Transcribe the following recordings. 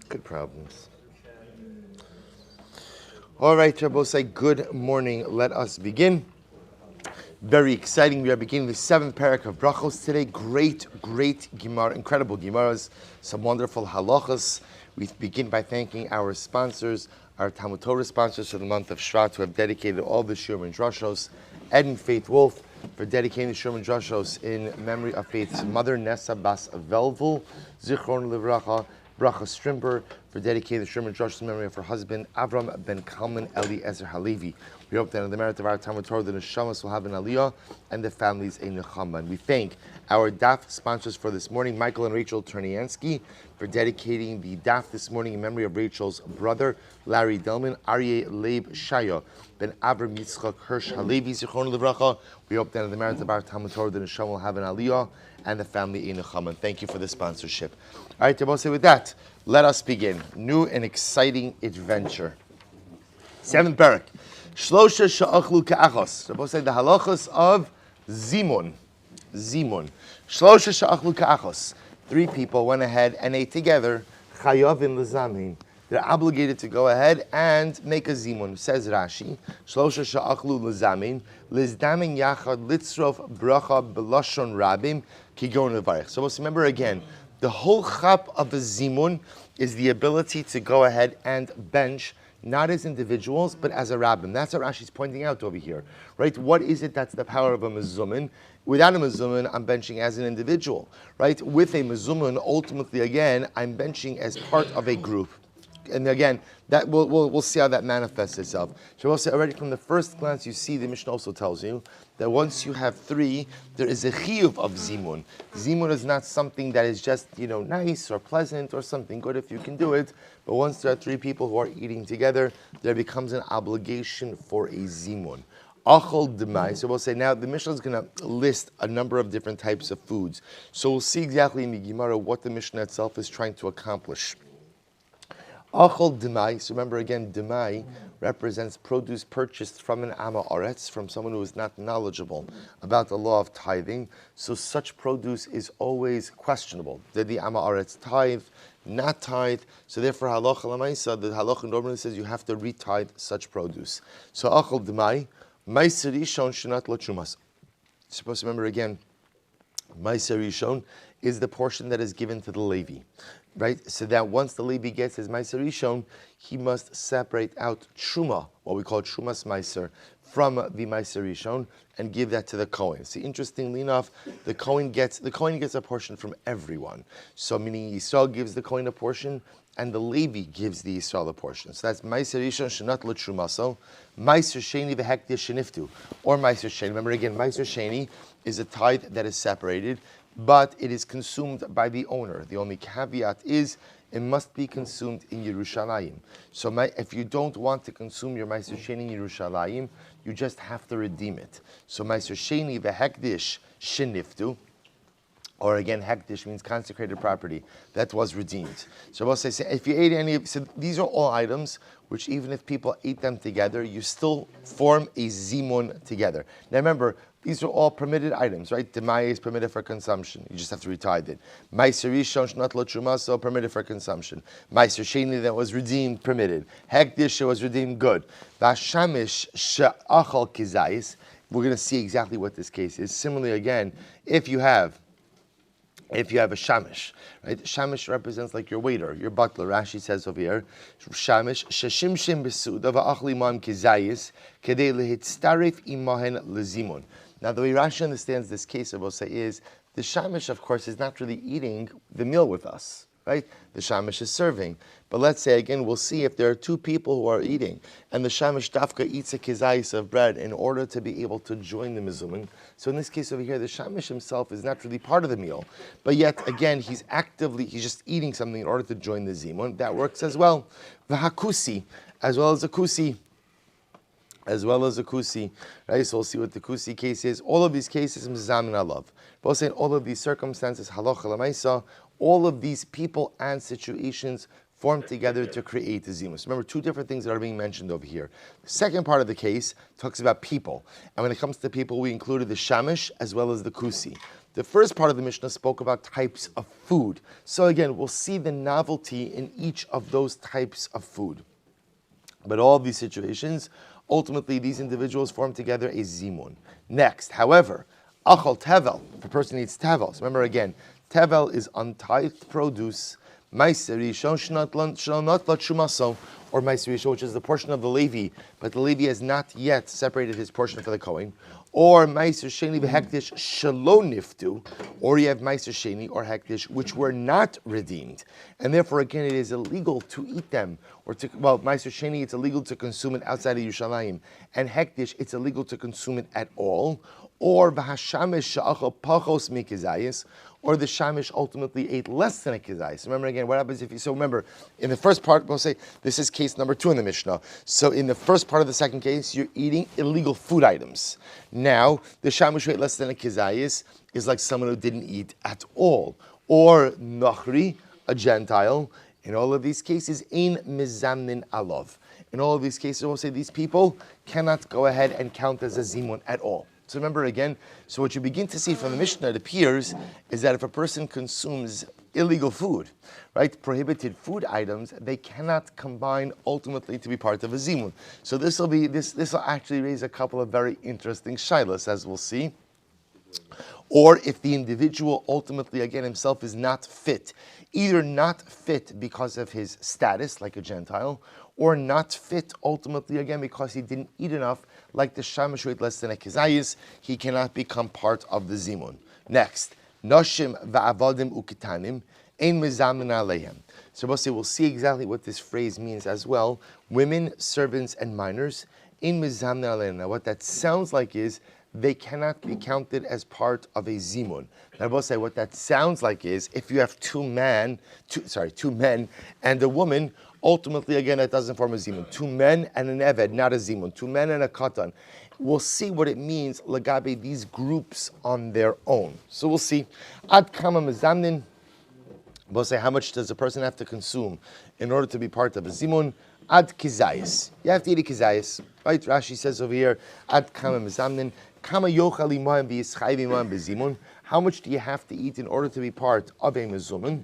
Good problems. All right, Rabbi, say good morning. Let us begin. Very exciting. We are beginning the 7th parak of Berachos today. Great Gemara, incredible Gemaras, some wonderful halachas. We begin by thanking our sponsors, our Talmud Torah sponsors for the month of Shvat, who have dedicated all the Shiur and Drashos. Ed and Faith Wolf for dedicating the Shiur and Drashos in memory of Faith's mother, Nessa Bas Velvel, Zichron Livracha. Berachos Strimper for dedicating the Shiur and Drashos in memory of her husband, Avram ben Kalman Eliezer Halevi. We hope that in the merit of our Talmud Torah, the Neshamas will have an Aliyah and the families a Nechama. And we thank our DAF sponsors for this morning, Michael and Rachel Turniansky, for dedicating the DAF this morning in memory of Rachel's brother, Larry Delman, Aryeh Leib Shaya, ben Avram Yitzchak Hirsch Halevi, Zichron Livracha. We hope that in the merit of our Talmud Torah, the Neshama will have an Aliyah and the family a Nechama. Thank you for the sponsorship. All right, Tabose, with that, let us begin. New and exciting adventure. 7th parak. Shlosha sha'achlu ka'achos. Rabbi said the halachos of zimun. Zimun. Shlosha sha'achlu ka'achos. 3 people went ahead and ate together. Chayavin l'zamin. They're obligated to go ahead and make a zimun. Says Rashi. Shlosha sha'achlu l'zamin. Lizdamin yachad litzrof bracha b'lashon rabim kigon levarich. So let's remember again, the whole chap of a zimun is the ability to go ahead and bench, not as individuals, but as a rabbin. That's what Rashi's pointing out over here, right? What is it that's the power of a mezumin? Without a mezumin, I'm benching as an individual, right? With a mezumin, ultimately, again, I'm benching as part of a group. And again, that we'll see how that manifests itself. So also already from the first glance, you see the Mishnah also tells you that once you have 3, there is a chiyuv of zimun. Zimun is not something that is just nice or pleasant or something good if you can do it. But once there are 3 people who are eating together, there becomes an obligation for a zimun. Achol demai. So we'll say now the Mishnah is going to list a number of different types of foods. So we'll see exactly in the Gemara what the Mishnah itself is trying to accomplish. Achol demai. So remember again, demai represents produce purchased from an Ama Aretz, from someone who is not knowledgeable about the law of tithing. So such produce is always questionable. Did the Ama Aretz tithe? Not tithe. So therefore, halacha l'maisa, the halacha normally says you have to retithe such produce. So achol demai, ma'aser rishon shenat lo chumas. Supposed to remember again, ma'aser rishon is the portion that is given to the Levi. Right, so that once the Levi gets his Meiser Rishon, he must separate out Truma, what we call Trumas Meiser, from the Meiser Rishon and give that to the Kohen. See, interestingly enough, the Kohen gets a portion from everyone. So meaning Yisrael gives the Kohen a portion, and the Levi gives the Yisrael a portion. So that's Meiser Rishon Shenat Lo Trumaso, Meiser Sheni V'Hekdesh Sheniftu, or Meiser Sheni. Remember again, Meiser Sheni is a tithe that is separated, but it is consumed by the owner. The only caveat is it must be consumed in Yerushalayim. So if you don't want to consume your Meiser Sheni in Yerushalayim, you just have to redeem it. So Meiser Sheni v'hekdish sheniftu, or again, hekdish means consecrated property, that was redeemed. So we'll say, if you ate any, so these are all items which even if people eat them together, you still form a zimun together. Now remember, these are all permitted items, right? Demai is permitted for consumption. You just have to retithe it. Meiser Rishon Shnat Lo Trumaso, permitted for consumption. Meiser Sheni that was redeemed, permitted. Hekdish was redeemed, good. Vashamish she'achal kizayis. We're going to see exactly what this case is. Similarly, again, if you have a shamish, right? Shamish represents like your waiter, your butler. Rashi says over here, shamish sheshimshim besuda va'achli mam kizayis kedei lehitztarif imahen lezimun. Now, the way Rashi understands this case, I will say, is the shamish, of course, is not really eating the meal with us, right? The shamish is serving. But let's say, again, we'll see if there are 2 people who are eating, and the shamish dafka eats a kizayis of bread in order to be able to join the mizumin. So in this case over here, the shamish himself is not really part of the meal. But yet, again, he's just eating something in order to join the zimun. That works as well. V'hakusi, as well as a kusi. Right? So we'll see what the kusi case is. All of these cases, mizamin alav. Both saying all of these circumstances, halacha l'maisa, all of these people and situations form together to create the zimus. Remember, 2 different things that are being mentioned over here. The second part of the case talks about people. And when it comes to people, we included the shamish as well as the kusi. The first part of the Mishnah spoke about types of food. So again, we'll see the novelty in each of those types of food. But all of these situations, ultimately these individuals form together a zimun. Next, however, achal tevel, if a person eats tevel, so remember again, tevel is untithed produce, meiser rishon shnat not shumaso, or meiser rishon, which is the portion of the Levi, but the Levi has not yet separated his portion for the Kohen, or meiser sheni v'hektish shelo niftu, or you have meiser sheni or hektish which were not redeemed, and therefore again it is illegal to eat them, or to, well, meiser sheni it's illegal to consume it outside of Yerushalayim, and hektish it's illegal to consume it at all, or v'hashamish she'achal pachos mikizayis, or the shamish ultimately ate less than a kizayis. Remember again, what happens if you, so remember, in the first part, we'll say, this is case number 2 in the Mishnah. So in the first part of the second case, you're eating illegal food items. Now, the shamish who ate less than a kizayis is like someone who didn't eat at all. Or nachri, a Gentile. In all of these cases, ein mizamnin alav. In all of these cases, we'll say these people cannot go ahead and count as a zimun at all. So remember again, so what you begin to see from the Mishnah, it appears, is that if a person consumes illegal food, right, prohibited food items, they cannot combine ultimately to be part of a zimun. So this will actually raise a couple of very interesting shilas, as we'll see. Or if the individual ultimately, again, himself is not fit, either not fit because of his status, like a Gentile, or not fit ultimately, again, because he didn't eat enough, like the shamash who ate less than a kizayis, he cannot become part of the zimun. Next, noshim va'avadim ukitanim, ein mizamin aleihem. So we'll see exactly what this phrase means as well. Women, servants, and minors, ein mizamin aleihem. Now what that sounds like is, they cannot be counted as part of a zimun. Now, I will say what that sounds like is if you have two men and a woman, ultimately again that doesn't form a zimun. 2 men and an eved, not a zimun. 2 men and a katan. We'll see what it means lagabe these groups on their own. So we'll see. Ad kama mezamnin. We'll say how much does a person have to consume in order to be part of a zimun? Ad kizayis. You have to eat a kizayis. Right? Rashi says over here, ad kama mezamnin. How much do you have to eat in order to be part of a mezuman?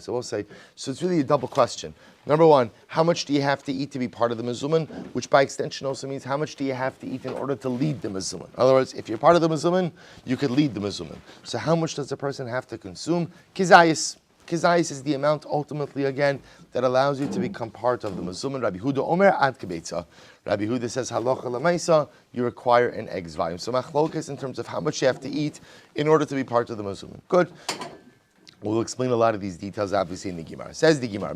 So we'll say, so it's really a double question. Number one, how much do you have to eat to be part of the mezuman? Which by extension also means how much do you have to eat in order to lead the mezuman? In other words, if you're part of the mezuman, you could lead the mezuman. So how much does a person have to consume? Kizayis. Kizayis is the amount ultimately again that allows you to become part of the mezuman. Rabbi Huda Omer ad kibetza. Rabbi Huda says halacha lemaisa, you require an egg's volume. So machlokas in terms of how much you have to eat in order to be part of the mezuman. Good. We'll explain a lot of these details obviously in the Gemara. Says the Gemara.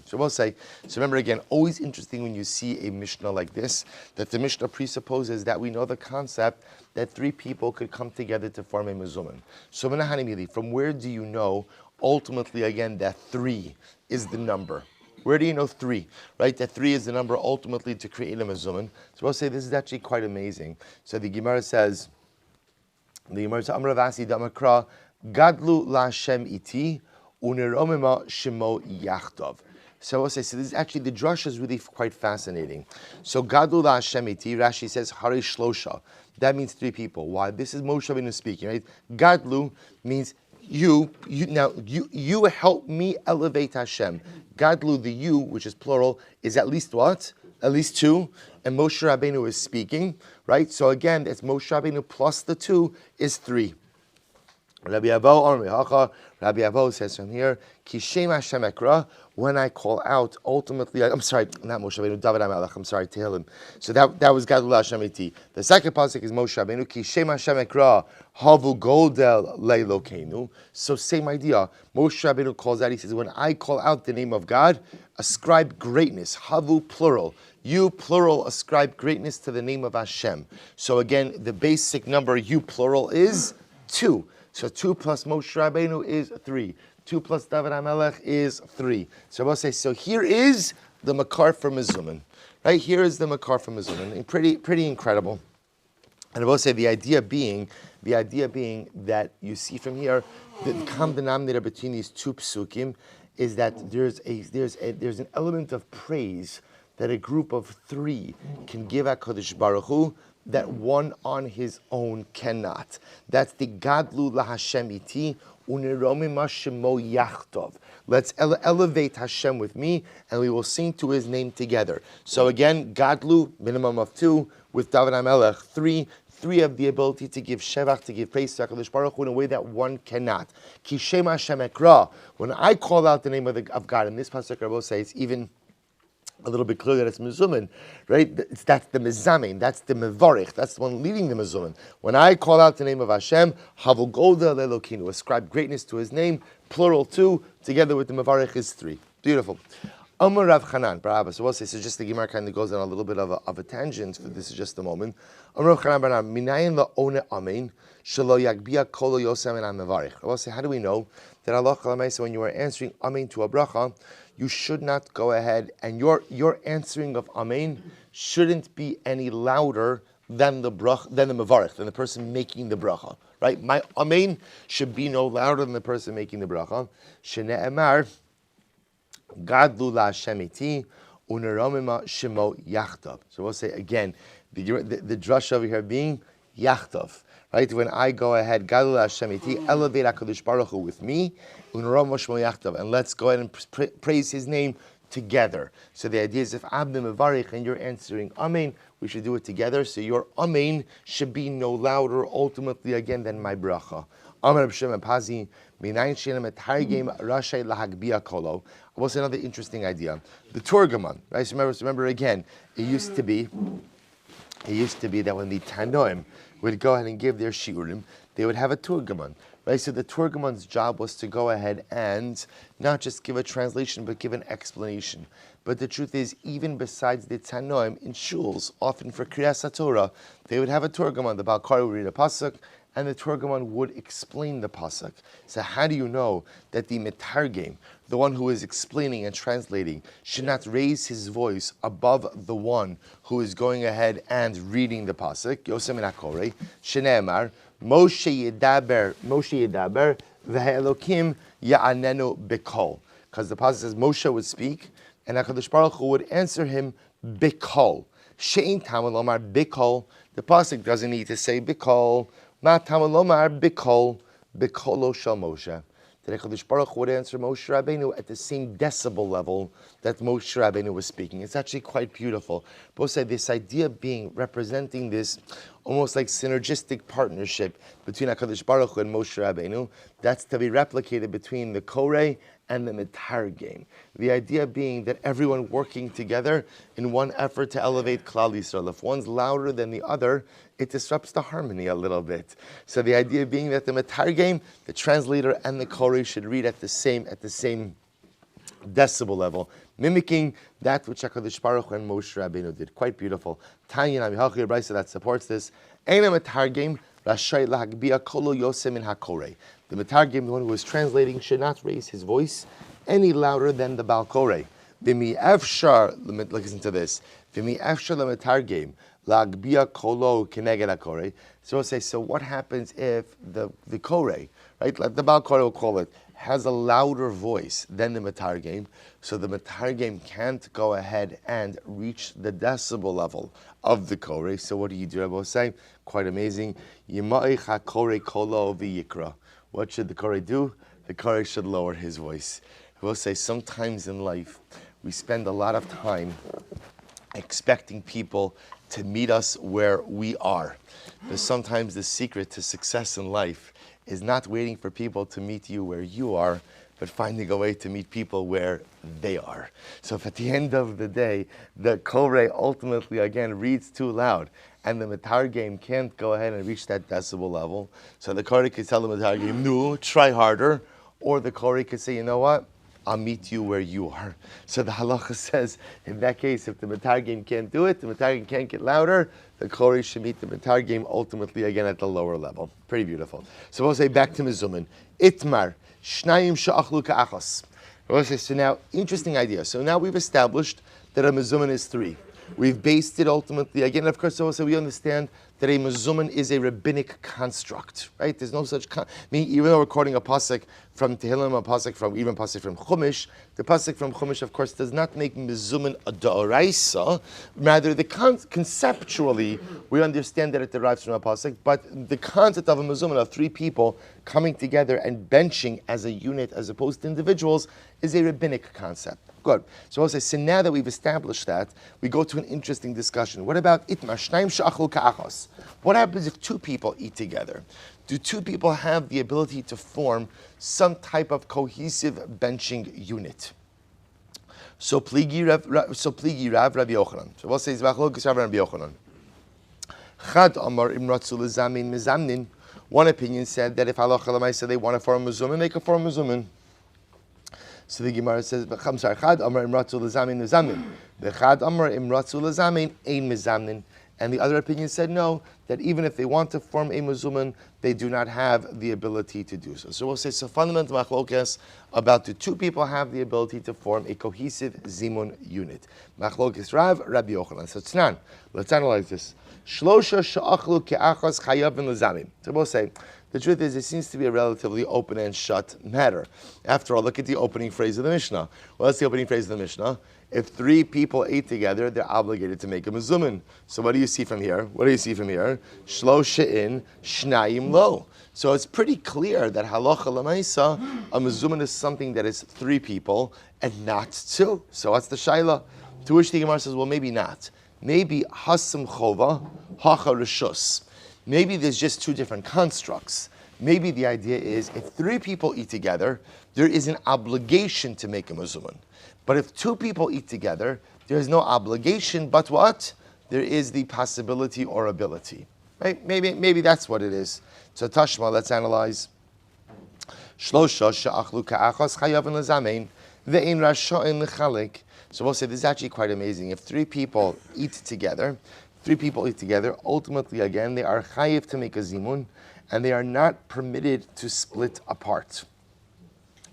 So we'll say, so remember again, always interesting when you see a Mishnah like this, that the Mishnah presupposes that we know the concept that 3 people could come together to form a mezuman. So from where do you know ultimately again that 3 is the number? Where do you know 3? Right? That 3 is the number ultimately to create a mezuman. So we'll say this is actually quite amazing. So the Gemara says, Amar Ravasi Damakra, Gadlu la Hashem iti, uneromima shemo yachtov. So we'll say, so this is actually, the drush is really quite fascinating. So Gadlu la Hashem iti, Rashi says, Hari Shlosha. That means 3 people. Why? This is Moshe Rabbeinu speaking, right? Gadlu means you help me elevate Hashem. Gadlu, the you, which is plural, is at least what? At least 2. And Moshe Rabbeinu is speaking, right? So again, it's Moshe Rabbeinu plus the 2 is 3. Rabbi Avo says from here, Kishem Hashem Ekra, when I call out, ultimately, I'm sorry, not Moshe Rabbeinu, David HaMelech, I'm sorry, Tehillim. So that was Gadol Hashem Iti. The second pasuk is Moshe Rabbeinu, Kishem Hashem Ekra, Havu Goldel Leilokeinu. So same idea. Moshe Rabbeinu calls out, he says, when I call out the name of God, ascribe greatness, Havu plural. You plural ascribe greatness to the name of Hashem. So again, the basic number you plural is 2. So 2 plus Moshe Rabbeinu is 3. 2 plus David HaMelech is 3. So we'll say, so here is the makar for mezuman. Right? Here is the makar for mezuman. Pretty incredible. And I will say the idea being that you see from here, the common denominator between these 2 psukim is that there's an element of praise that a group of three can give HaKadosh Baruch Hu that one on his own cannot. That's the Gadlu LaHashem iti uniromima shemo yachtov. Let's elevate Hashem with me, and we will sing to his name together. So again, Gadlu, minimum of two, with David HaMelech, three have the ability to give shevach, to give praise to HaKadosh Baruch Hu in a way that one cannot. Ki Shem Hashem ekra. When I call out the name of God, in this pasuk, I will say it's even a little bit clear that it's mezumin, right? That's the mezamin, that's the mevarich, that's the one leading the mezumin. When I call out the name of Hashem, havogolda lelokinu, ascribe greatness to his name, plural two, together with the mevarich is three. Beautiful. Amar Rav Chanan, Barabas. So we'll say, so just the Gemara kind of goes on a little bit of a tangent, but this is just a moment. Amar Rav Chanan, Barabas, minayin la'one amen, shelo yagbia kolo yosem and mevarich. I will say, how do we know that Allah Chalamay, so when you are answering amen to a bracha, you should not go ahead, and your answering of amen shouldn't be any louder than the mevarich, than the person making the bracha, right? My amen should be no louder than the person making the bracha. Shene'emar, Gadlu LaHashem iti uneromima shemo yachtav. So we'll say again, the drush over here being yachtav. Right? When I go ahead, Gadlu LaHashem iti, elevate HaKadosh Baruch Hu with me, uneromima shemo yachtav, and let's go ahead and praise his name together. So the idea is if I'm the mevarich and you're answering amen, we should do it together. So your amen should be no louder ultimately again than my bracha. Amar Rabbi Shimon Pazi, minayin she'ena metargem rashay lahagbia kolo. What's another interesting idea? The Turgaman, right? So remember again, it used to be that when the Tanoim would go ahead and give their shiurim, they would have a Turgaman, right? So the Turgaman's job was to go ahead and not just give a translation, but give an explanation. But the truth is, even besides the Tanoim, in shuls, often for Kriyas HaTorah, they would have a Turgaman. The Balkari would read a pasuk, and the Turgaman would explain the pasuk. So how do you know that the Metargem, the one who is explaining and translating, should not raise his voice above the one who is going ahead and reading the pasuk? Yosem and Akore, Shene'emar, Moshe Yedaber, V'Elokim Ya'anenu B'Kol. Because the pasuk says Moshe would speak, and HaKadosh Baruch Hu would answer him B'Kol. She'in Tamal Omar B'Kol. The pasuk doesn't need to say B'Kol. Ma Tamal Omar B'Kol. B'Kolo Shel Moshe. That HaKadosh Baruch Hu would answer Moshe Rabbeinu at the same decibel level that Moshe Rabbeinu was speaking. It's actually quite beautiful. Both say this idea being representing this almost like synergistic partnership between HaKadosh Baruch Hu and Moshe Rabbeinu. That's to be replicated between the Koreh and the Metargem. The idea being that everyone working together in one effort to elevate Klal Yisrael. If one's louder than the other, it disrupts the harmony a little bit. So the idea being that the Metargem, the translator, and the Koreh should read at the same decibel level, mimicking that which HaKadosh Baruch Hu and Moshe Rabbeinu did. Quite beautiful. Tanya Namihachi Brisa that supports this. Eina Metargem Rashai Lahagbia Kolo Yosem in HaKoreh. The Metargem, the one who is translating, should not raise his voice any louder than the Baal Koreh. V'mi efshar, listen to this. V'mi efshar lemetargem lagbia kolo keneged hakoreh. So we'll say, so what happens if the Koreh, right, like the Baal Koreh will call it, has a louder voice than the Metargem, so the Metargem can't go ahead and reach the decibel level of the Koreh. So what do you do? I will say, quite amazing. Yima'ich hakoreh kolo v'yikra. What should the Koreh do? The Koreh should lower his voice. I will say, sometimes in life, we spend a lot of time expecting people to meet us where we are. But sometimes the secret to success in life is not waiting for people to meet you where you are, but finding a way to meet people where they are. So if at the end of the day, the Koreh ultimately, again, reads too loud, and the Metargem can't go ahead and reach that decibel level, so the Koreh could tell the Metargem, no, try harder, or the Koreh could say, you know what? I'll meet you where you are. So the halacha says, in that case, if the Metargem can't do it, the Metargem can't get louder, the Koreh should meet the Metargem ultimately again at the lower level. Pretty beautiful. So we'll say back to Mezumin. Itmar, Shnayim Sha'achlu Ka'achos. We'll say, so now, interesting idea. So now we've established that a Mezumin is three. We've based it ultimately, again, of course, also we understand that a mezuman is a rabbinic construct, right? There's no such, even though we're quoting a pasuk from Tehillim, a pasuk from Chumash, the pasuk from Chumash, of course, does not make mezuman a da'oraisa. Rather, conceptually, we understand that it derives from a pasuk, but the concept of a mezuman of three people coming together and benching as a unit as opposed to individuals is a rabbinic concept. Good. So I'll say, so now that we've established that, we go to an interesting discussion. What about itmar shnayim she'achlu ka'achos? What happens if two people eat together? Do two people have the ability to form some type of cohesive benching unit? So pligi Rav Rabbi Yochanan. So we'll say Rabbi Yochanan. Chad amar imratzu lezamin mezamnin. One opinion said that if halacha l'maisa they want to form a mezuman, they can form a mezuman. So the Gemara says, I'm sorry, Chad Amar Imratzu L'Zamin Nezamin. The Chad Amar Imratzu L'Zamin Ein Mezamnin. And the other opinion said no, that even if they want to form a mezuman, they do not have the ability to do so. So we'll say, so fundamental machlokas about do two people have the ability to form a cohesive zimun unit. Machlokas Rav, Rabbi Yochanan. So Tznan, let's analyze this. Shlosha she'achlu ke'achos chayavin l'zamim. So we'll say, the truth is, it seems to be a relatively open and shut matter. After all, look at the opening phrase of the Mishnah. Well, that's the opening phrase of the Mishnah. If three people ate together, they're obligated to make a mezuman. So what do you see from here? Shlo she'in, shnayim lo. So it's pretty clear that halacha l'maisa, a mezuman is something that is three people and not two. So what's the shaila? To which the Gemara says, well, maybe not. Maybe hasam chova, hacha rishus. Maybe there's just two different constructs. Maybe the idea is if three people eat together, there is an obligation to make a mezuman. But if two people eat together, there is no obligation, but what? There is the possibility or ability. Right? Maybe that's what it is. So Tashma, let's analyze. Shlosha she'achlu ka'achos chayavin lezamein ve'ein rasha'in lechalik. So we'll say this is actually quite amazing. If three people eat together, ultimately, again, they are chayiv to make a zimun, and they are not permitted to split apart.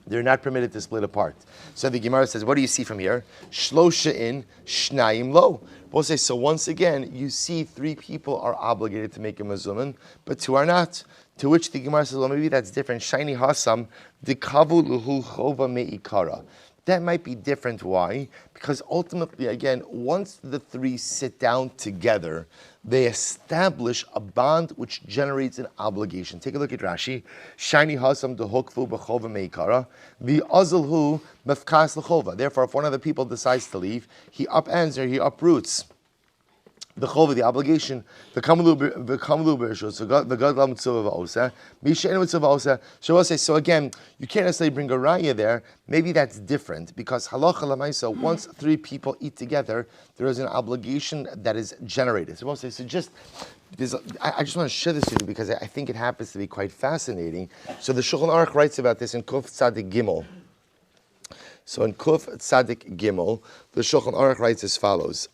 They're not permitted to split apart. So the Gemara says, what do you see from here? Shlosha in, shnayim lo. We'll say, so once again, you see three people are obligated to make a mezuman, but two are not. To which the Gemara says, well, maybe that's different. Shiny hasam, dikavu luhu chova me'ikara. That might be different. Why? Because ultimately, again, once the three sit down together, they establish a bond which generates an obligation. Take a look at Rashi. Shiny hasam dehukvu b'chova meikara, the azalhu mefkas l'chova. Therefore, if one of the people decides to leave, he upends or he uproots the chova, the obligation, the kamalu b'rishus, the gadlam mitzvah v'osa, mishen mitzvah v'osa. So we'll say, so again, you can't necessarily bring a raya there. Maybe that's different because halacha l'maisa, once three people eat together, there is an obligation that is generated. So we'll say, so just, I just want to share this with you because I think it happens to be quite fascinating. So the Shulchan Aruch writes about this in Kuf Tzadik Gimel. So in Kuf Tzadik Gimel, the Shulchan Aruch writes as follows.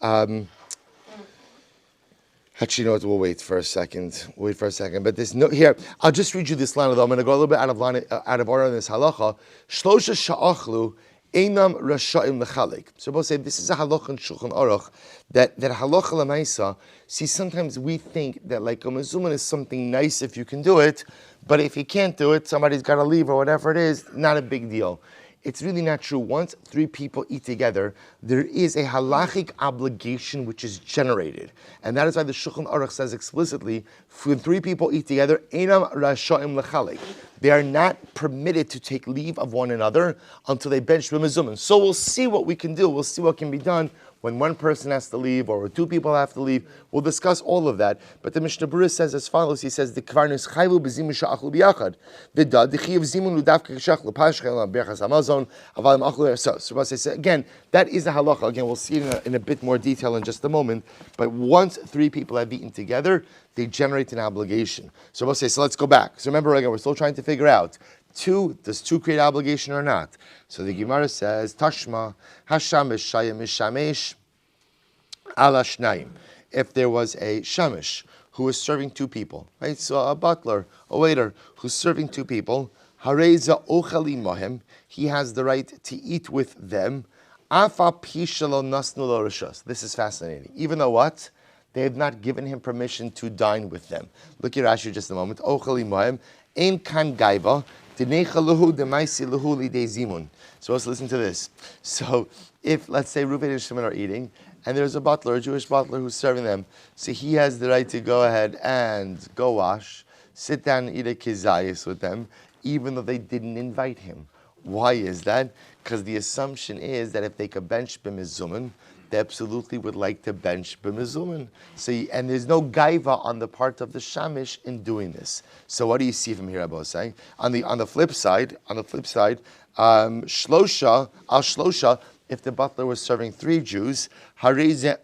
Actually, you know what? We'll wait for a second. But this note here, I'll just read you this line. Although I'm going to go a little bit out of order in this halacha. Shlosha sha'achlu einam rasha'im lechalik. So we'll say this is a halacha in Shulchan Aruch that halacha l'maisa. See, sometimes we think that like a mezuman is something nice if you can do it, but if you can't do it, somebody's got to leave or whatever it is. Not a big deal. It's really not true. Once three people eat together, there is a halachic obligation which is generated. And that is why the Shulchan Aruch says explicitly, when three people eat together, einam rasha'im lechalik. They are not permitted to take leave of one another until they bench b'mezuman. So we'll see what we can do. We'll see what can be done when one person has to leave or two people have to leave. We'll discuss all of that. But the Mishnah Berurah says as follows. He says, the kvarnus chayvu b'zimun sha'achlu b'yachad. V'da, the chiyav zimun l'davka k'shach l'pashchel berachos hamazon avalim achlu ersos. So I say, again, that is a halacha. Again, we'll see it in a bit more detail in just a moment. But once three people have eaten together, they generate an obligation. So we'll say, so let's go back. So remember, again, we're still trying to figure out, does two create obligation or not? So the Gemara says, Tashma, Hashamish Shayim Shamesh ala Shnayim. If there was a Shamish who was serving two people, right? So a butler, a waiter who's serving two people, Hareza Ochali Mohem, he has the right to eat with them. Afa Pishalo Nasnu Lo Rishos. This is fascinating. Even though what? they have not given him permission to dine with them. Look at Rashi just a moment. Ochel imohem, ein kan gaiva, dinecha luhu demaisi luhu lidei zimun. So let's listen to this. So if, let's say, Reuven and Shimon are eating, and there's a butler, a Jewish butler who's serving them, so he has the right to go ahead and go wash, sit down and eat a kizayis with them, even though they didn't invite him. Why is that? Because the assumption is that if they could bench b'mizuman, they absolutely would like to bench b'mizuman. So, and there's no gaiva on the part of the shamish in doing this. So what do you see from here, Abosai? On the flip side, shlosha al shlosha. If the butler was serving 3 Jews, the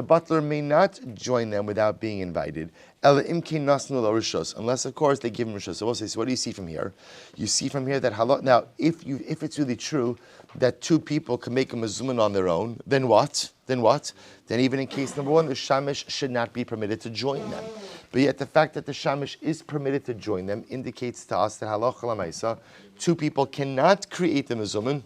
butler may not join them without being invited, unless, of course, they give him rishos. So we'll say, so what do you see from here? You see from here that halot. Now, if it's really true that 2 people can make a mezuman on their own, then what? Then even in case number 1, the shamish should not be permitted to join them. But yet the fact that the shamish is permitted to join them indicates to us that halacha l'maisa, 2 people cannot create the mezuman.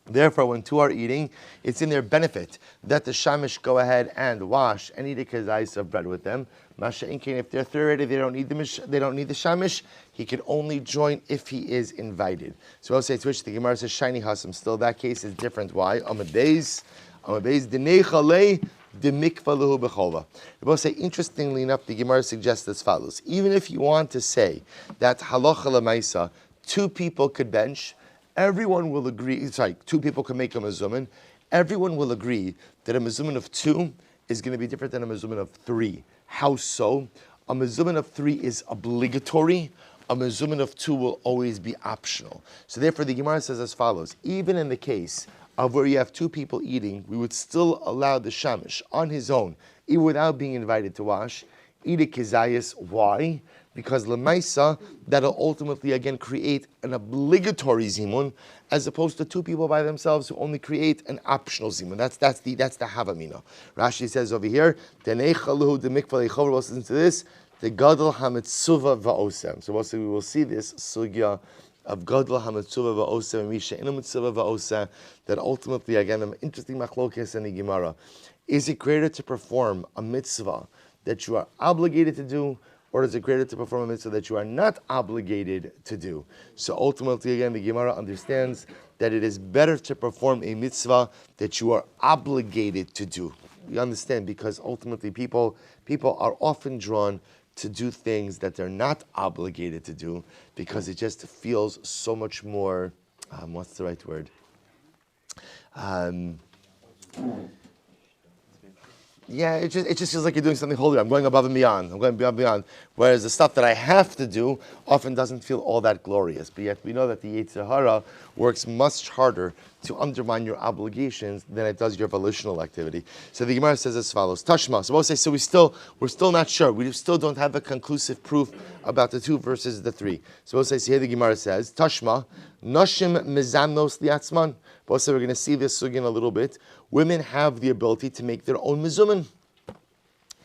Therefore, when 2 are eating, it's in their benefit that the shamish go ahead and wash and eat a kazayis of bread with them. Masha inkin, if they're third, they don't need the shamish. He can only join if he is invited. So I'll say to which the Gemara says shiny hasam. Still, that case is different. Why? Amadeis denechalei demikvaluhu becholva. We'll say, interestingly enough, the Gemara suggests as follows: even if you want to say that halacha l'maisa, 2 people could bench. Everyone will agree, 2 people can make a mezuman. Everyone will agree that a mezuman of 2 is going to be different than a mezuman of 3. How so? A mezuman of 3 is obligatory. A mezuman of 2 will always be optional. So therefore the Gemara says as follows: even in the case of where you have 2 people eating, we would still allow the shamish on his own, even without being invited to wash, eat a kizayis. Why? Because lemaisa, that'll ultimately again create an obligatory zimun, as opposed to 2 people by themselves who only create an optional zimun. That's the havamina. Rashi says over here, listen to this, the gadol hametzuva va'osem. So also we will see this sugya of gadol hametzuva va'osem and misha inu metzuva va'osem, that ultimately again an interesting machlokes in the Gemara. Is it greater to perform a mitzvah that you are obligated to do, or is it greater to perform a mitzvah that you are not obligated to do? So ultimately, again, the Gemara understands that it is better to perform a mitzvah that you are obligated to do. You understand? Because ultimately people are often drawn to do things that they're not obligated to do, because it just feels so much more, what's the right word? Yeah, it just feels like you're doing something holy. I'm going above and beyond. I'm going above and beyond. Whereas the stuff that I have to do often doesn't feel all that glorious. But yet we know that the Yetzer Hara works much harder to undermine your obligations than it does your volitional activity. So the Gemara says as follows: Tashma. So we'll say, so we're still not sure. We still don't have a conclusive proof about the 2 versus the 3. So we'll say, so here the Gemara says, Tashma, Noshim mezamnos liatzman. Also, we're going to see this again a little bit. Women have the ability to make their own mezuman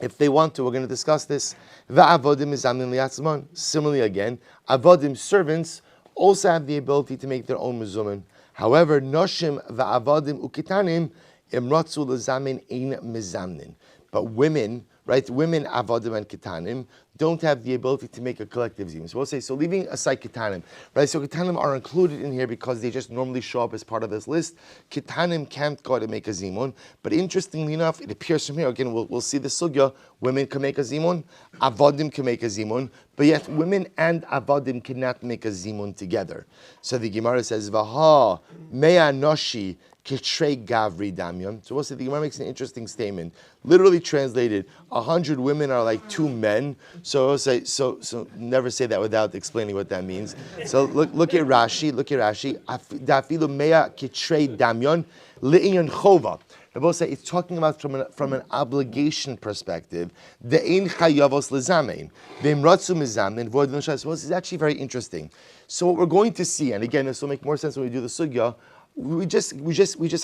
if they want to. We're going to discuss this. Va'avodim mezamnin liatzman. Similarly, again, avodim, servants, also have the ability to make their own mezuman. However, noshim va'avodim ukitanim imratzu lezamin ein mezamnin. But women, right? Women, avodim and kitanim, don't have the ability to make a collective zimun. So we'll say, so leaving aside kitanim, right? So kitanim are included in here because they just normally show up as part of this list. Kitanim can't go to make a zimun. But interestingly enough, it appears from here, again, we'll see the sugya, women can make a zimun, avodim can make a zimun, but yet women and avodim cannot make a zimun together. So the Gemara says, Vaha mea noshi Kitrei Gavri Damyon. So the Gemara makes an interesting statement. Literally translated, 100 women are like 2 men. So we'll say, so never say that without explaining what that means. So look at Rashi. Dafilu mea Kitrei Damyon li'inyan chova. Rabbi say it's talking about from an obligation perspective. De'in chayavos lezamein ve'imratzu mizamin v'od v'nashas. Well, this is actually very interesting. So what we're going to see, and again, this will make more sense when we do the sugya. We just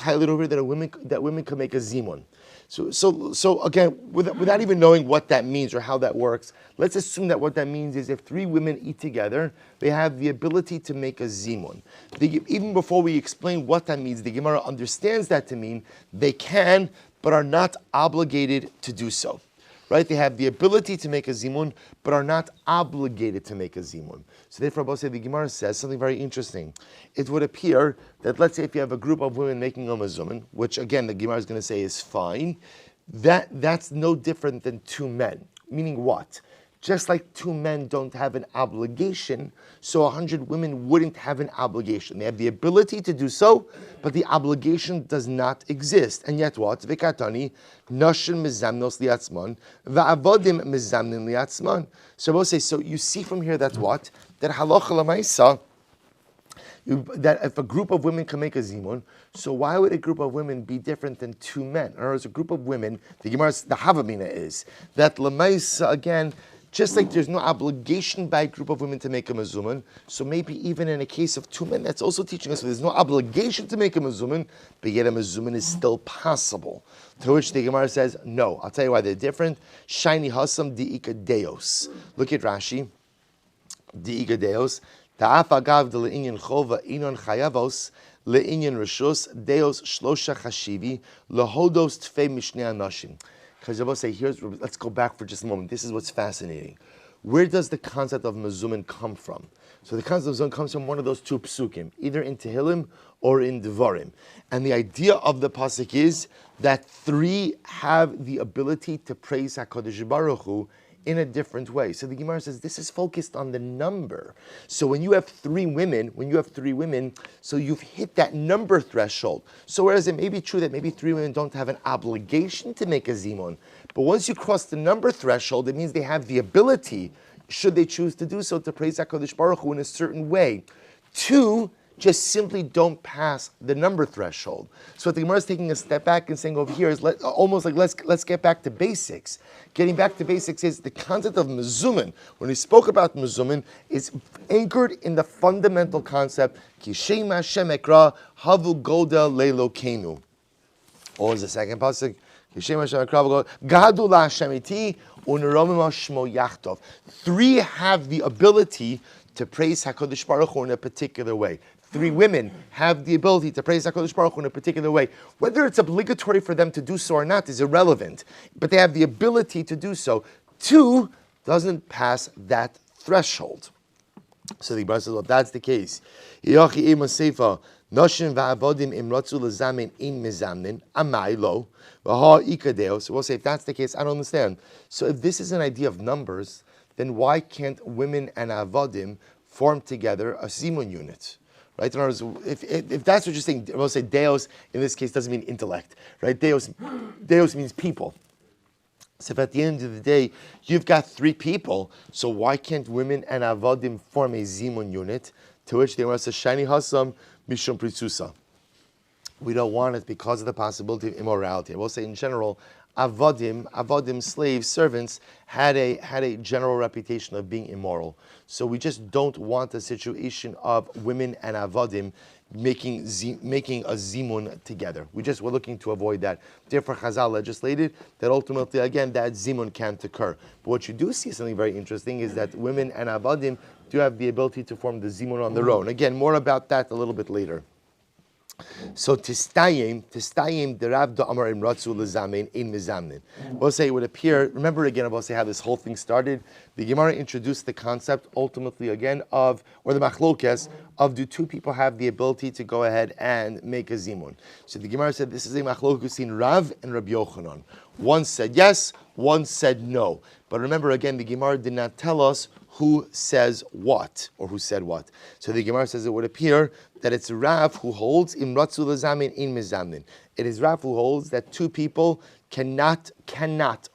highlight over that women can make a zimun. So again, without even knowing what that means or how that works, let's assume that what that means is if 3 women eat together, they have the ability to make a zimun. Even before we explain what that means, the Gemara understands that to mean they can, but are not obligated to do so. Right? They have the ability to make a zimun, but are not obligated to make a zimun. So therefore, the Gemara says something very interesting. It would appear that, let's say, if you have a group of women making a mazumin, which again the Gemara is going to say is fine, that's no different than two men. Meaning what? Just like two men don't have an obligation, so 100 women wouldn't have an obligation. They have the ability to do so, but the obligation does not exist. And yet what? V'katani, noshin mizamnos liatzman, va'avodim mizamnin liatzman. So we'll say, so you see from here that what? That halacha l'maisa, that if a group of women can make a zimun, so why would a group of women be different than two men? Or as a group of women, the Gemara's, the Havamina is, that l'maisa, again, just like there's no obligation by a group of women to make a mezuman, so maybe even in a case of two men, that's also teaching us that there's no obligation to make a mezuman, but yet a mezuman is still possible. To which the Gemara says, no. I'll tell you why they're different. Shiny hasam di'ika deos. Look at Rashi. Di'ika deos. Ta'af agav de le'inyan chova inon chayavos le'inyan rishus deos shlosha chashivi lehodos tfei mishnei anashim. Because I will say, let's go back for just a moment. This is what's fascinating. Where does the concept of mezumin come from? So the concept of mezumin comes from one of those two psukim, either in Tehillim or in Devarim. And the idea of the pasuk is that three have the ability to praise HaKadosh Baruch Hu in a different way. So the Gemara says this is focused on the number. So when you have three women, so you've hit that number threshold. So whereas it may be true that maybe three women don't have an obligation to make a zimun, but once you cross the number threshold, it means they have the ability, should they choose to do so, to praise HaKadosh Baruch Hu in a certain way. Two just simply don't pass the number threshold. So what the Gemara is taking a step back and saying over here is almost like let's get back to basics. Getting back to basics is the concept of mezumin. When we spoke about mezumin, is anchored in the fundamental concept Kishem Hashem Ekra Havu Goda Leilokenu. What was the second pasuk? Kishem Hashem Ekra Gadu La Hashem Iti Uneromim Shmo Yachtov. Three have the ability to praise HaKadosh Baruch Hu in a particular way. Three women have the ability to praise HaKadosh Baruch Hu in a particular way. Whether it's obligatory for them to do so or not is irrelevant, but they have the ability to do so. Two doesn't pass that threshold. So the Gemara says, well, that's the case. So we'll say, if that's the case, I don't understand. So if this is an idea of numbers, then why can't women and avodim form together a zimun unit? Right? In other words, if that's what you're saying, we'll say deos in this case doesn't mean intellect, right? Deos means people. So if at the end of the day you've got three people, so why can't women and avodim form a zimun unit? To which they want to say shani hasam mishum pritzusa. We don't want it because of the possibility of immorality. I will say in general, avodim, slaves, servants, had a general reputation of being immoral. So we just don't want a situation of women and avodim making a zimun together. We're looking to avoid that. Therefore, Chazal legislated that ultimately, again, that zimun can't occur. But what you do see, something very interesting, is that women and avodim do have the ability to form the zimun on their own. Again, more about that a little bit later. So tistayim derav da amar imratzu lezamein in mizamnin. We'll say it would appear. Remember again, we'll say how this whole thing started. The Gemara introduced the concept ultimately again of, or the machlokes of, do two people have the ability to go ahead and make a zimun? So the Gemara said this is a machlokes in Rav and Rabbi Yochanan. One said yes, one said no. But remember again, the Gemara did not tell us who says what, or who said what. So the Gemara says it would appear that it's Rav who holds imratzu lezamin in mizamnin. It is Rav who holds that two people cannot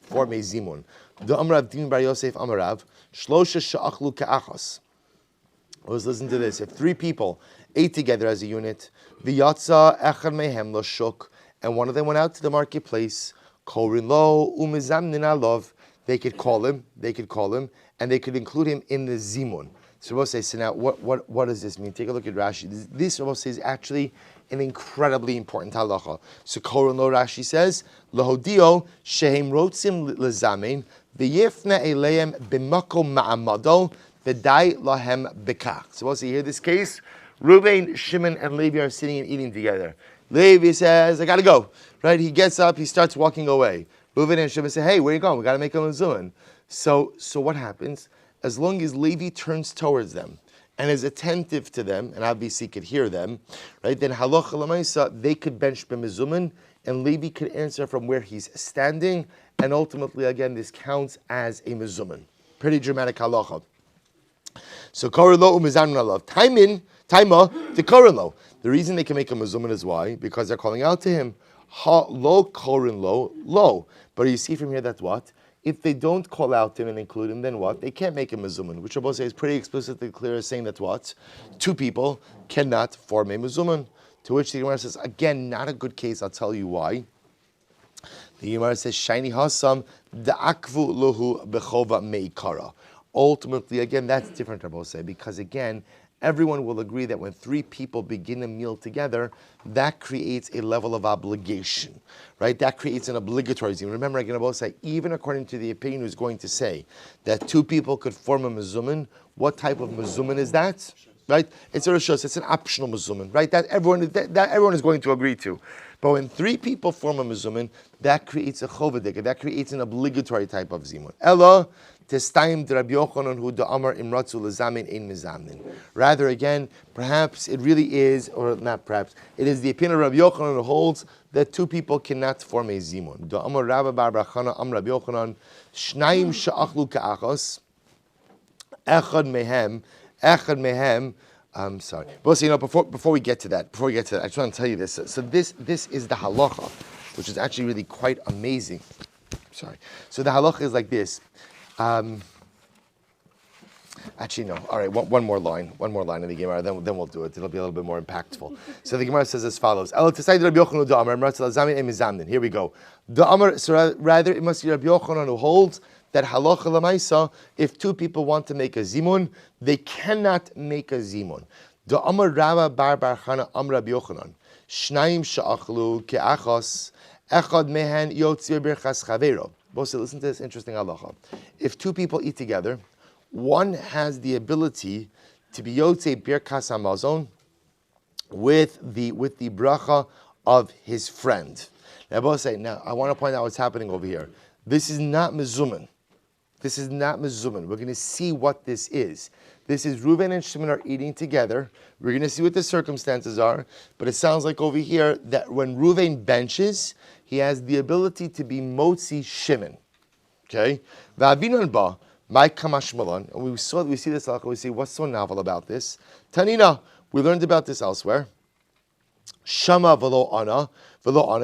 form a zimun. The Amrav Din Bar Yosef Amarav shlosha sha'achlu ka'achos. Let's listen to this. If three people ate together as a unit, v'yatza echad mehem lo shuk, and one of them went out to the marketplace, korin lo umizamnin alov, they could call him, and they could include him in the zimun. So Rabbi says, so now what does this mean? Take a look at Rashi. This Rabbi says is actually an incredibly important halacha. So Koran Lo Rashi says, Lahodio shehem rotzim lezamein v'yifna eleim b'makom ma'amado v'dai lahem bekach. So once you hear this case, Reuben, Shimon, and Levi are sitting and eating together. Levi says, I got to go. Right? He gets up, he starts walking away. Reuven and Shimon say, hey, where are you going? We got to make a mezuzah. So what happens? As long as Levi turns towards them and is attentive to them, and obviously could hear them, right? Then halacha l'maisa, they could bench b'mezuman, and Levi could answer from where he's standing, and ultimately, again, this counts as a mezuman. Pretty dramatic halacha. So korelo umizan alav. Taima to korelo. The reason they can make a mezuman is why? Because they're calling out to him. Ha lo korin lo. But you see from here that what? If they don't call out him and include him, then what? They can't make a mezuman, which Rabbi is pretty explicitly clear, saying that what? Two people cannot form a mezuman. To which the Gemara says, again, not a good case. I'll tell you why. The Gemara says, "Shiny hasam da'akvu lohu bechova meikara." Ultimately, again, that's different, Rabbi say, because again, everyone will agree that when three people begin a meal together, that creates a level of obligation, right? That creates an obligatory zim. Remember, again, Rabbi say, even according to the opinion who's going to say that two people could form a mezuman, what type of mezuman is that? Right? It's a rishos, it's an optional mezuman, right? That everyone is going to agree to. But when three people form a mezuman, that creates a chovadik, that creates an obligatory type of zimun. Ella testaim Rabbi Yochanan hu da'amar imratzu lezamin ein mezamnin. Rather, again, perhaps it really is, or not perhaps, it is the opinion of Rabbi Yochanan who holds that two people cannot form a zimun. Da'amar Rabba bar Brachana am Rabbi Yochanan shnayim sha'achlu ka'achos echad mehem. I'm sorry. But before we get to that, I just want to tell you this. So this is the halacha, which is actually really quite amazing. Sorry. So the halacha is like this. Actually, no. All right, one more line in the Gemara, then we'll do it. It'll be a little bit more impactful. So the Gemara says as follows: Here we go. So rather, it must be Rabbi Yochanan who holds that halacha l'maisa, if two people want to make a zimun, they cannot make a zimun. The Amar Rabba bar Chana Am Rabbi Yochanan, Shnayim she'achlu ke'achos, echad mehen yotzir birchas chavero. Listen to this interesting halacha. If two people eat together, one has the ability to be yotzei birchas hamazon with the bracha of his friend. Now, I want to point out what's happening over here. This is not mezuman. We're going to see what this is. This is Reuven and Shimon are eating together. We're going to see what the circumstances are. But it sounds like over here that when Reuven benches, he has the ability to be motzi Shimon. Okay? Va'avinon ba, my kamashmalan. And we see this, we see what's so novel about this. Tanina, we learned about this elsewhere. Shama v'lo ana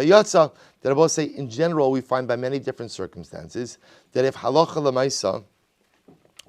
yatsa. That I will say, in general, we find by many different circumstances that if halacha l'maisa,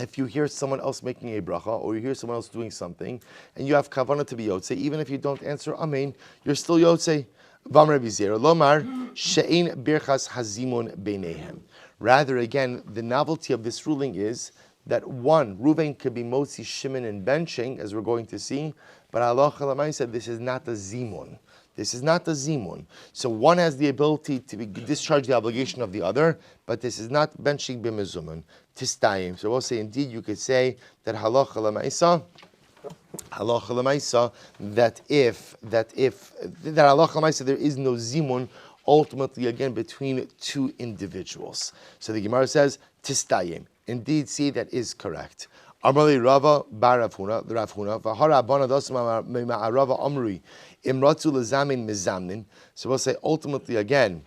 if you hear someone else making a bracha, or you hear someone else doing something, and you have kavanah to be yotzei, even if you don't answer amen, you're still yotzei. V'amar b'zera lomar she'ein birchas hazimun beinehem. Rather, again, the novelty of this ruling is that one, Reuven could be motzi Shimon and benching, as we're going to see, but halacha l'maisa, this is not the zimun. This is not the zimun. So one has the ability to discharge the obligation of the other, but this is not benching b'mezuman. Tistayim. So we'll say, indeed, you could say that halacha l'maisa, that halacha l'maisa, there is no zimun, ultimately, again, between two individuals. So the Gemara says, tistayim. Indeed, see, that is correct. Amrali Rava bar Rav Huna, v'hara abana dasma ma'arava amri imratzu lezamin mizamnin. So we'll say ultimately again,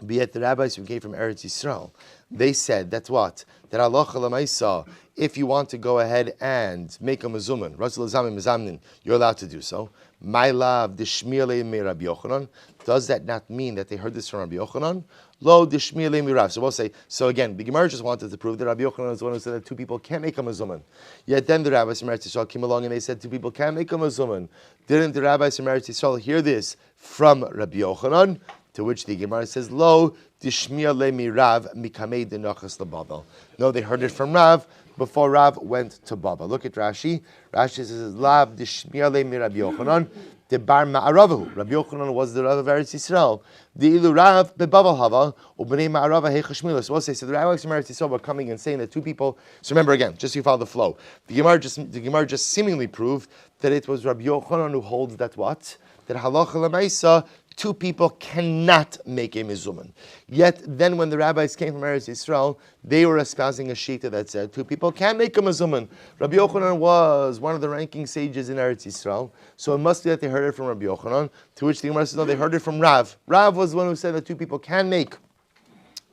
be it the rabbis who came from Eretz Yisrael, they said that's what? That halacha l'maisa, if you want to go ahead and make a mezuman, ratzu lezamin mizamnin, you're allowed to do so. My love, dishmile me Rabbi Yochanan. Does that not mean that they heard this from Rabbi Yochanan? Lo dishmile mi Rav. So we'll say, so again, the Gemara just wanted to prove that Rabbi Yochanan is the one who said that two people can't make a mezuman. Yet then the rabbis from Eretz Yisrael came along and they said two people can't make a mezuman. Didn't the rabbis from Eretz Yisrael hear this from Rabbi Yochanan? To which the Gemara says, Lo dishmile mi Rav mikamei denachas leBavel. No, they heard it from Rav before Rav went to Baba. Look at Rashi. Rashi says, Lav dishmile mi Rabbi Yochanan. The bar ma'aravahu. Rabbi Yochanan was the Rav of Eretz Yisrael. The ilu Rav bebavel hava ubnei ma'arava heichashmilas. We'll say, so the rabbis from Eretz Yisrael were coming and saying that two people. So remember again, just so you follow the flow. The Gemara just seemingly proved that it was Rabbi Yochanan who holds that what? that halacha l'maisa, two people cannot make a mizuman. Yet then when the rabbis came from Eretz Yisrael, they were espousing a shita that said two people can make a mizuman. Rabbi Yochanan was one of the ranking sages in Eretz Yisrael, so it must be that they heard it from Rabbi Yochanan, to which the Gemara says, no, they heard it from Rav. Rav was the one who said that two people can make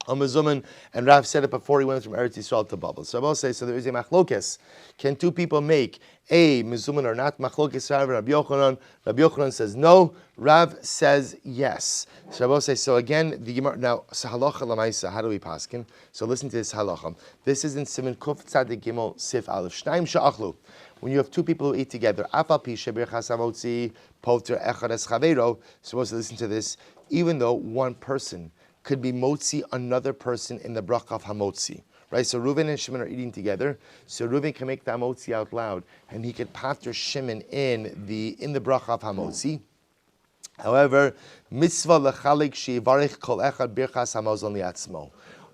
a mezuman, and Rav said it before he went from Eretz Yisrael to Babel. So I will say, so there is a machlokes. Can two people make a mezuman or not? Machlokes Rav and Rabbi Yochanan. Rabbi Yochanan says no. Rav says yes. So I will say, so again, the Gemara, now, so halacha l'maisa, how do we paskin? So listen to this halacha. This is in Siman Kuf Tzadik Gimel Sif Aleph. Shnaim she'achlu. When you have two people who eat together, afal pi sheberachas hamotzi poter echad es chaveiro. Supposed to listen to this. Even though one person could be motzi another person in the bracha of hamotzi, right? So Reuven and Shimon are eating together. So Reuven can make the hamotzi out loud, and he could pater Shimon in the bracha of hamotzi. However, mitzvah lechalik sheyivarich kol echad birchas hamazon liatzmo.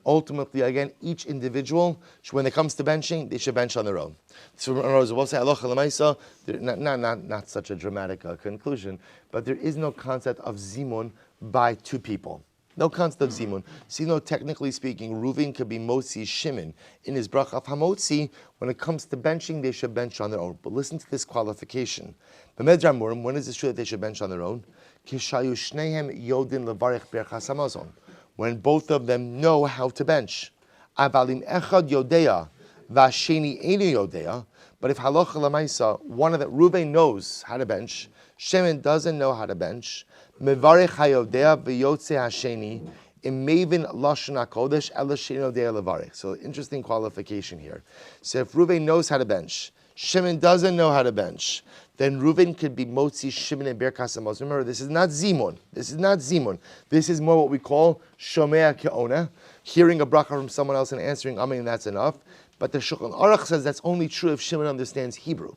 Ultimately, again, each individual, when it comes to benching, they should bench on their own. So we'll say halacha l'maisa, not such a dramatic conclusion, but there is no concept of zimun by two people. No concept of zimun. So, technically speaking, Reuven could be motzi Shimon in his bracha of hamotzi. When it comes to benching, they should bench on their own. But listen to this qualification. When is it true that they should bench on their own? Kishayu shnehem yodin levarich berachas hamazon. When both of them know how to bench. Avalim echad yodea v'asheni einu yodea. But if halacha l'maisa, one of them, Reuven knows how to bench, Shimon doesn't know how to bench, mevarich hayodea v'yotze hasheni imavin lashon hakodesh ela sheni yodea levarich. So interesting qualification here. So if Reuven knows how to bench, Shimon doesn't know how to bench, then Reuven could be motzi Shimon and Birkas Hamazon. Remember, this is not zimun. This is not zimun. This is more what we call shomea ke'ona, hearing a bracha from someone else and answering amen, and that's enough. But the Shulchan Aruch says that's only true if Shimon understands Hebrew.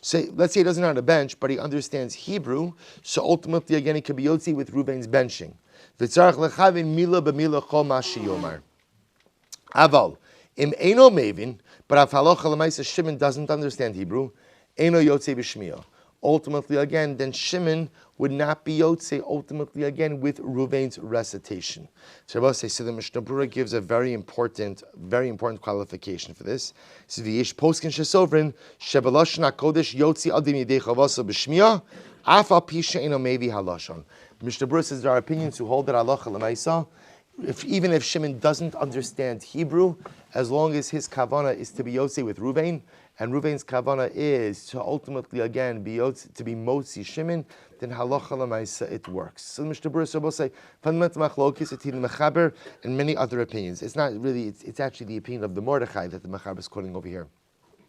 So let's say he doesn't know how to bench, but he understands Hebrew. So ultimately, again, he could be yotzi with Reuven's benching. V'tzarach lechavin mila b'mila chol ma sheyomar. Aval im eno mevin, but if halacha l'maisa Shimon doesn't understand Hebrew, eno yotze b'shmiya. Ultimately, again, then Shimon would not be yotze. Ultimately, again, with Reuven's recitation. So the Mishnah Berurah gives a very important qualification for this. So v'yesh poskin shesovrin shebelashon hakodesh yotze adim yidei chavasa b'shmiya af al pi she'eno mevi halashon. Mishnah Berurah says there are opinions who hold that halacha l'maisa, even if Shimon doesn't understand Hebrew, as long as his kavana is to be yotze with Reuven, and Reuven's kavana is to ultimately again be yotze, to be motzi Shimon, then halacha l'maisa it works. So the Mishnah Berurah will say fundamental machlokes etin mechaber and many other opinions. It's not really. It's actually the opinion of the Mordechai that the mechaber is quoting over here.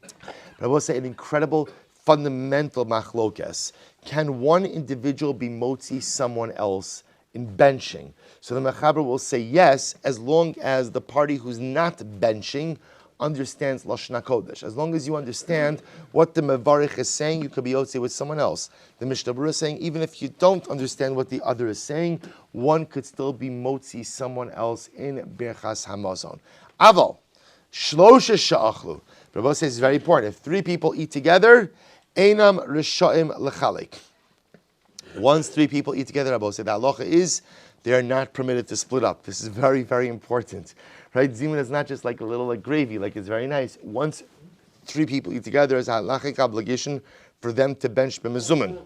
But I will say an incredible fundamental machlokes. Can one individual be motzi someone else in benching? So the mechaber will say yes, as long as the party who's not benching understands Lashon HaKodesh. As long as you understand what the mevarich is saying, you could be yotze with someone else. The Mishnah Berurah is saying, even if you don't understand what the other is saying, one could still be motzi someone else in Birchas Hamazon. Aval, shlosha sha'achlu. Rabbi says it's very important. If three people eat together, einam risha'im lechalik. Once three people eat together, Rabbi said the halacha is they are not permitted to split up. This is very, very important. Right? Zimun is not just like a little like gravy, like it's very nice. Once three people eat together, it's a halachic obligation for them to bench b'mezuman.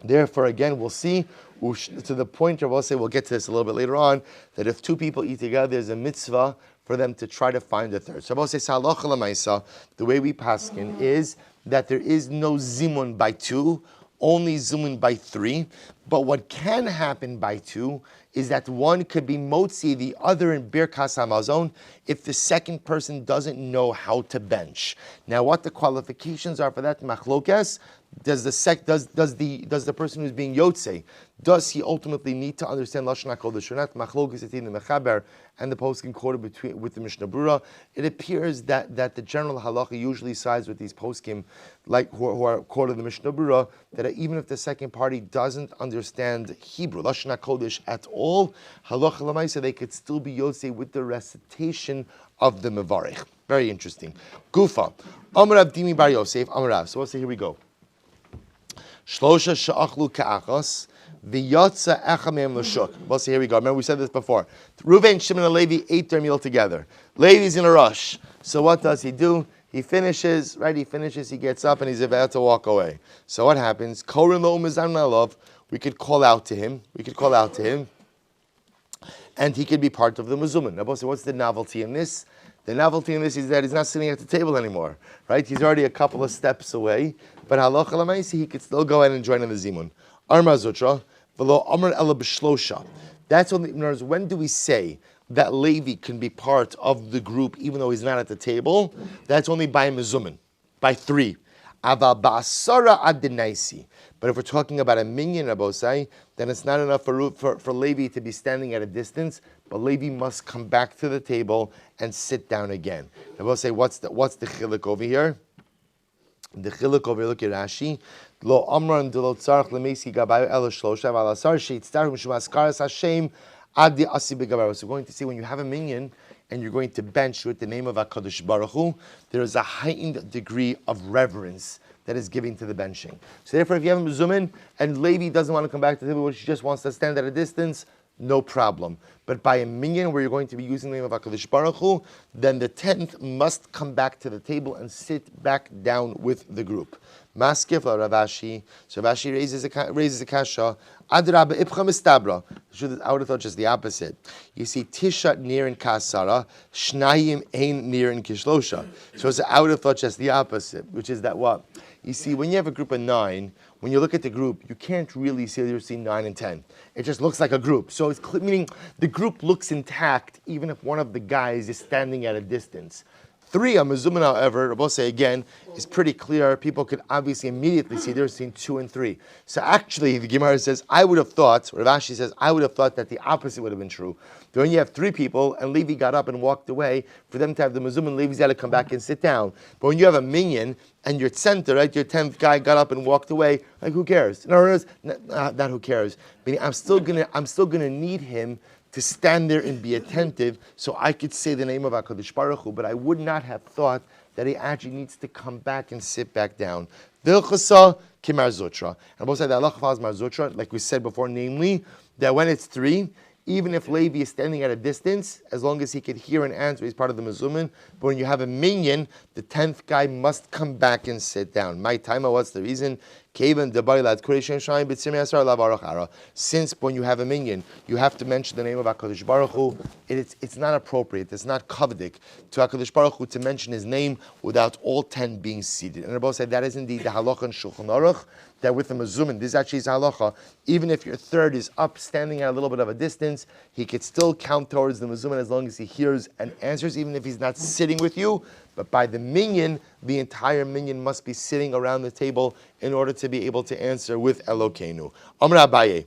Therefore, again, we'll see to the point where we'll say, we'll get to this a little bit later on, that if two people eat together, there's a mitzvah for them to try to find a third. So I will say, halacha l'maisa, the way we paskin is that there is no zimun by two, only zimun by three. But what can happen by two is that one could be motzi the other in Birkas Hamazon if the second person doesn't know how to bench. Now, what the qualifications are for that machlokes? Does the person who's being yotze, does he ultimately need to understand Lashon HaKodesh or not? Machlokes etin the mechaber and the poskim quoted with the Mishnah Berurah. It appears that the general halacha usually sides with these poskim, like who are quoted in the Mishnah Berurah, that even if the second party doesn't understand Hebrew, Lashon HaKodesh at all, halacha l'maisa, they could still be yotze with the recitation of the mevarich. Very interesting. Gufa. Amar Rav Dimi Bar Yosef, Amar Rav. So let's say here we go. Shlosha she'achlu ka'achos. V'yotza echad mehem l'shuk. We'll see, here we go. Remember we said this before. Reuven, Shimon, and Levi ate their meal together. Levi's in a rush. So what does he do? He finishes, he gets up and he's about to walk away. So what happens? Korin lo umizan la'lov. We could call out to him. And he could be part of the Mezuman. Now, what's the novelty in this? The novelty in this is that he's not sitting at the table anymore, right? He's already a couple of steps away, but halacha l'maisi, he could still go ahead and join in the zimun. Arma zutra, v'lo amr ela b'shlosha. That's only, in other words, when do we say that Levi can be part of the group even though he's not at the table? That's only by Mezuman, by 3. Aval ba'asara ad denaisi. But if we're talking about a minyan, Rabosai, then it's not enough for Levi to be standing at a distance, but Levi must come back to the table and sit down again. Rabosai, what's the chiluk over here? The chiluk over here, look at Rashi. Lo amran de lo tzarach lemesi gabayu elo shlosha v'al asar she'itztar mishum askaras Hashem ad di asi begabayu. So we're going to see when you have a minyan and you're going to bench with the name of HaKadosh Baruch Hu, there is a heightened degree of reverence that is giving to the benching. So therefore, if you have a mezumin and Levi doesn't want to come back to the table, she just wants to stand at a distance, no problem. But by a minyan where you're going to be using the name of HaKadosh Baruch Hu, then the 10th must come back to the table and sit back down with the group. Maskif la Ravashi. So Ravashi raises a kasha. Adraba ipcha mistabra. I would have thought just the opposite. You see, tisha near in kasara, shnayim ein near in kishlosha. So I would have thought just the opposite, which is that what? You see, when you have a group of 9, when you look at the group, you can't really see 9 and 10. It just looks like a group. So it's meaning the group looks intact, even if one of the guys is standing at a distance. 3, a mezumin, however, Rabbi say again, is pretty clear. People could obviously immediately see they're seeing 2 and 3. So actually, the Gemara says, Rav Ashi says, I would have thought that the opposite would have been true. But when you have 3 people, and Levi got up and walked away, for them to have the mezumin, Levi's got to come back and sit down. But when you have a minyan, and your center, right, your 10th guy got up and walked away, like who cares? In other words, not who cares. Meaning, I'm still gonna need him to stand there and be attentive, so I could say the name of HaKadosh Baruch Hu, but I would not have thought that he actually needs to come back and sit back down. Vilchasa kimar zotra. And both said that Allah follows mar zotra, like we said before, namely, that when it's 3, even if Levi is standing at a distance, as long as he could hear and answer, he's part of the mezumin. But when you have a minyan, the 10th guy must come back and sit down. My time, what's the reason? Since when you have a minyan, you have to mention the name of HaKadosh Baruch Hu. It's not appropriate, it's not kavdik to HaKadosh Baruch Hu to mention his name without all 10 being seated. And Rabbi said that is indeed the halacha in Shulchan Aruch, that with the mezumin, this actually is halacha, even if your 3rd is up standing at a little bit of a distance, he could still count towards the mezumin as long as he hears and answers, even if he's not sitting with you. But by the minyan, the entire minyan must be sitting around the table in order to be able to answer with Elokeinu. Amr Abaye.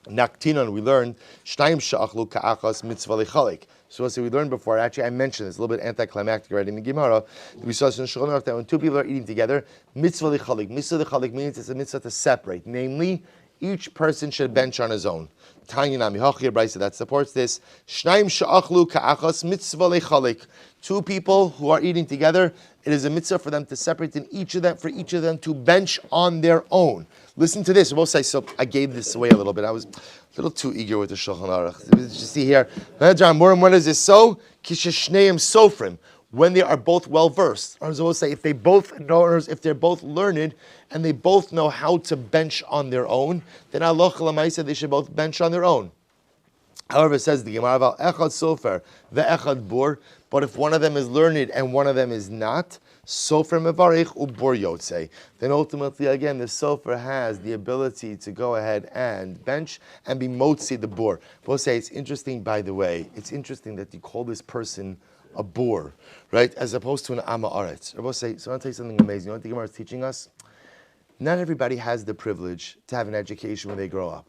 Naktinon, we learned, Shnayim sha'achlu ka'achas mitzvah lechalek. So as we learned before, actually I mentioned this, a little bit anticlimactic already in the Gemara. We saw in Shulchan Aruch that when 2 people are eating together, mitzvah lechalek. Mitzvah lechalek means it's a mitzvah to separate. Namely, each person should bench on his own. Tanya Nami Hachir Brisa that supports this. Shnaim sha'achlu ka'achas mitzvah lechalek. 2 people who are eating together, it is a mitzvah for them to separate for each of them to bench on their own. Listen to this. We'll say, so I gave this away a little bit. I was a little too eager with the Shulchan Aruch. You see here, when is this so? Kisheshneim sofrim. When they are both well versed. Or as I will say, if they both know, or if they're both learned and they both know how to bench on their own, then Allah said they should both bench on their own. However, it says the Gemara about echad sofer ve'echad bor. But if one of them is learned and one of them is not, sofer mevarich ubor yotze. Then ultimately, again, the sofer has the ability to go ahead and bench and be motzi the bor. We'll say it's interesting, by the way. It's interesting that you call this person a bor, right, as opposed to an Amma Aretz. We'll say, so I want to tell you something amazing. You know what the Gemara is teaching us? Not everybody has the privilege to have an education when they grow up.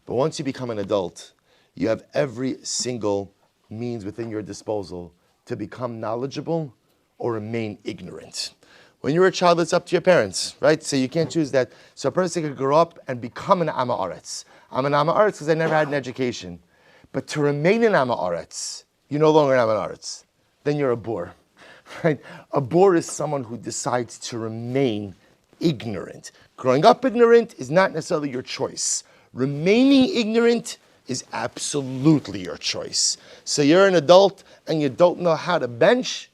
But once you become an adult, you have every single means within your disposal to become knowledgeable or remain ignorant. When you're a child, it's up to your parents, right? So you can't choose that. So a person could grow up and become an Amma Aretz. I'm an Amma Aretz because I never had an education. But to remain an Amma Aretz, you're no longer an Amma Aretz. Then you're a bor, right? A bor is someone who decides to remain ignorant. Growing up ignorant is not necessarily your choice. Remaining ignorant is absolutely your choice. So you're an adult and you don't know how to bench.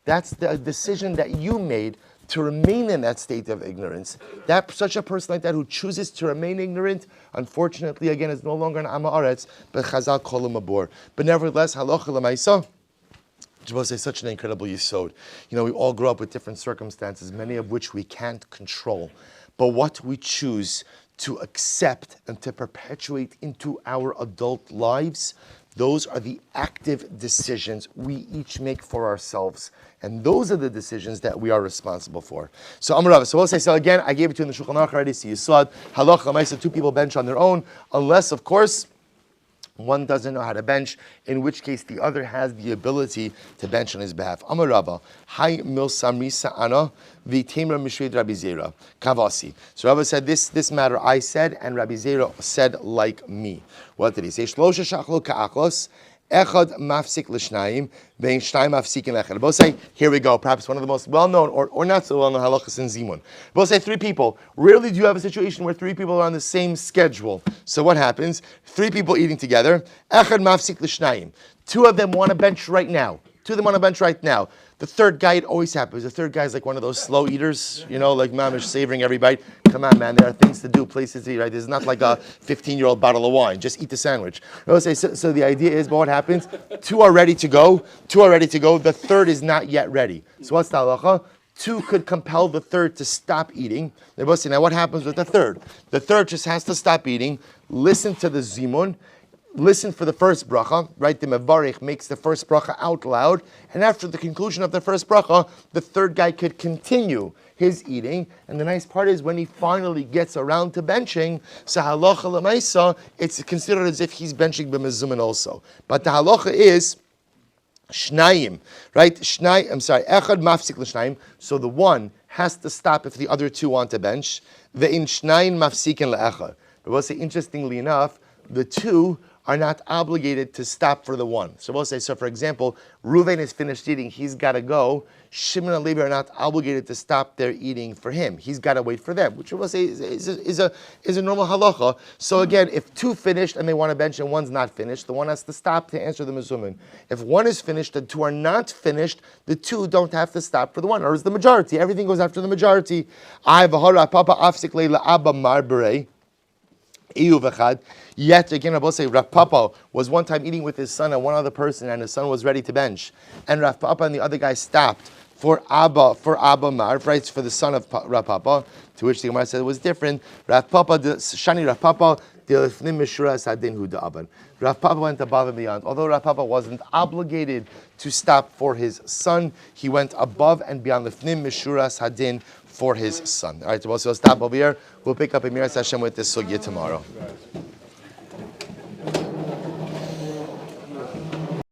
That's the decision that you made to remain in that state of ignorance. That such a person like that who chooses to remain ignorant, unfortunately, again, is no longer an Amma Aretz, but Chazal call him a bor. But nevertheless, halacha l'maisa, Shabbos is such an incredible yisod. We all grow up with different circumstances, many of which we can't control. But what we choose to accept and to perpetuate into our adult lives, those are the active decisions we each make for ourselves. And those are the decisions that we are responsible for. So Amar Rav, so again, I gave it to you in the Shulchan Aruch already, so you saw it. Halacha l'maisa, two people bench on their own, unless, of course, one doesn't know how to bench, in which case the other has the ability to bench on his behalf. Amar Rava, Hai mil samrisa ana v'temra mishred Rabbi Zera kavasi. So Rava said, this matter I said, and Rabbi Zera said like me. What did he say? Shlosha shachlo ka'achlos. Echad mafsik l'shnayim, vein shnayim mafsikin lechad. Both say, here we go, perhaps one of the most well-known or not so well-known halachas in Zimun. Both say three people. Rarely do you have a situation where three people are on the same schedule. So what happens? Three people eating together. Echad mafsik l'shnayim. Two of them want to bench right now. The third guy, it always happens. The third guy is like one of those slow eaters, like mamish, savoring every bite. Come on, man, there are things to do, places to eat, right? This is not like a 15-year-old bottle of wine. Just eat the sandwich. So the idea is, but what happens? Two are ready to go. The third is not yet ready. So what's the halacha? Two could compel the third to stop eating. They both say, now what happens with the third? The third just has to stop eating, listen to the zimun, listen for the first bracha, right? The mevarich makes the first bracha out loud, and after the conclusion of the first bracha, the third guy could continue his eating. And the nice part is when he finally gets around to benching, so halacha l'maisa, it's considered as if he's benching b'mezumin also. But the halacha is shnayim, right? Echad mafsik l'shnayim. So the one has to stop if the other two want to bench. Ve'in shnayim mafsikin le'echad. But we'll say, interestingly enough, the two are not obligated to stop for the one. So we'll say, so for example, Reuven is finished eating, he's got to go. Shimon and Levi are not obligated to stop their eating for him. He's got to wait for them, which we'll say is a normal halacha. So again, if two finished and they want to bench and one's not finished, the one has to stop to answer the mezumin. If one is finished and two are not finished, the two don't have to stop for the one, or is the majority. Everything goes after the majority. Yet again, Rabbi say Rav Papa was one time eating with his son and one other person, and his son was ready to bench, and Rav Papa and the other guy stopped for Abba Marv, right, for the son of Rav Papa. To which the Gemara said it was different. Rav Papa Rav Papa went above and beyond. Although Rav Papa wasn't obligated to stop for his son, he went above and beyond the Fnim Mishuras Hadin for his son. All right, so we'll stop over here. We'll pick up Emir Hashem with this sugya tomorrow.